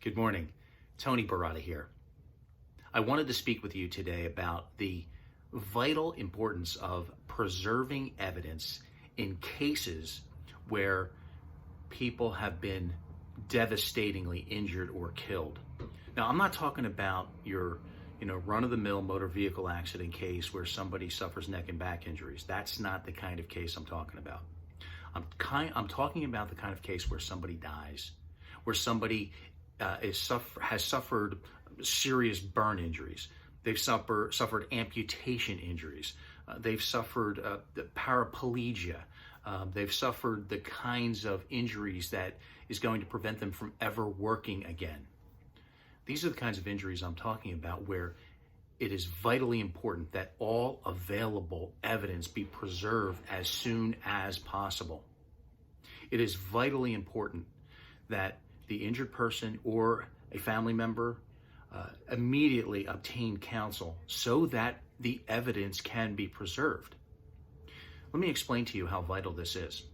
Good morning. Tony Baratta here. I wanted to speak with you today about the vital importance of preserving evidence in cases where people have been devastatingly injured or killed. Now, I'm not talking about your run-of-the-mill motor vehicle accident case where somebody suffers neck and back injuries. That's not the kind of case I'm talking about. I'm talking about the kind of case where somebody dies, where somebody has suffered serious burn injuries. They've suffered amputation injuries. They've suffered paraplegia. They've suffered the kinds of injuries that is going to prevent them from ever working again. These are the kinds of injuries I'm talking about where it is vitally important that all available evidence be preserved as soon as possible. It is vitally important that the injured person or a family member immediately obtain counsel so that the evidence can be preserved. Let me explain to you how vital this is.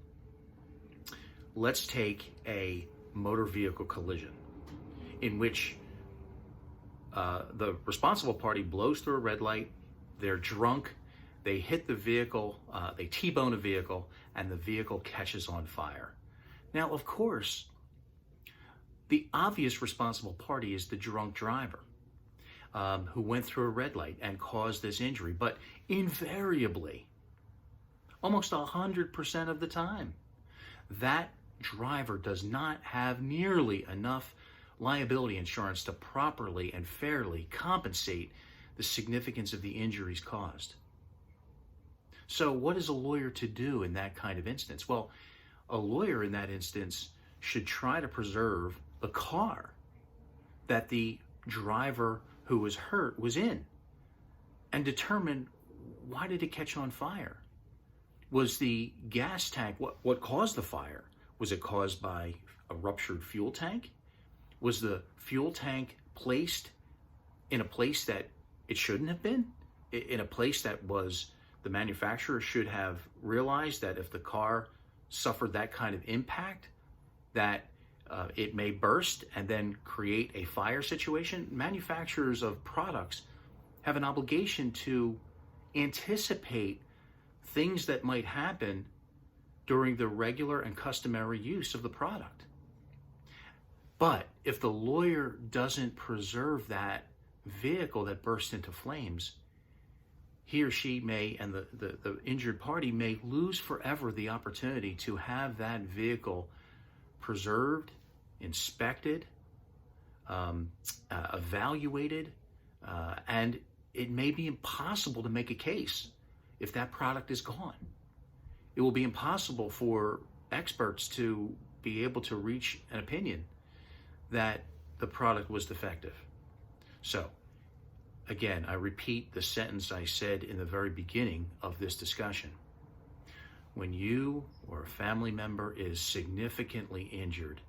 Let's take a motor vehicle collision in which the responsible party blows through a red light, they're drunk, they hit the vehicle, they T-bone a vehicle, and the vehicle catches on fire. Now, of course, the obvious responsible party is the drunk driver who went through a red light and caused this injury. But invariably, almost 100% of the time, that driver does not have nearly enough liability insurance to properly and fairly compensate the significance of the injuries caused. So what is a lawyer to do in that kind of instance? Well, a lawyer in that instance should try to preserve the car that the driver who was hurt was in and determine, why did it catch on fire? Was the gas tank, what caused the fire? Was it caused by a ruptured fuel tank? Was the fuel tank placed in a place that it shouldn't have been? In a place that was, the manufacturer should have realized that if the car suffered that kind of impact, that it may burst and then create a fire situation. Manufacturers of products have an obligation to anticipate things that might happen during the regular and customary use of the product. But if the lawyer doesn't preserve that vehicle that burst into flames, he or she may, and the injured party may lose forever the opportunity to have that vehicle preserved, inspected, evaluated, and it may be impossible to make a case if that product is gone. It will be impossible for experts to be able to reach an opinion that the product was defective. So, again, I repeat the sentence I said in the very beginning of this discussion. When you or a family member is significantly injured,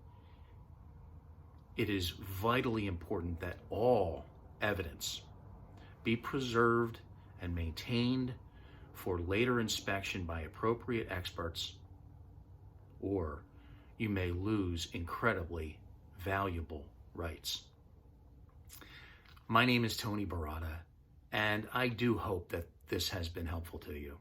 it is vitally important that all evidence be preserved and maintained for later inspection by appropriate experts, or you may lose incredibly valuable rights. My name is Tony Baratta, and I do hope that this has been helpful to you.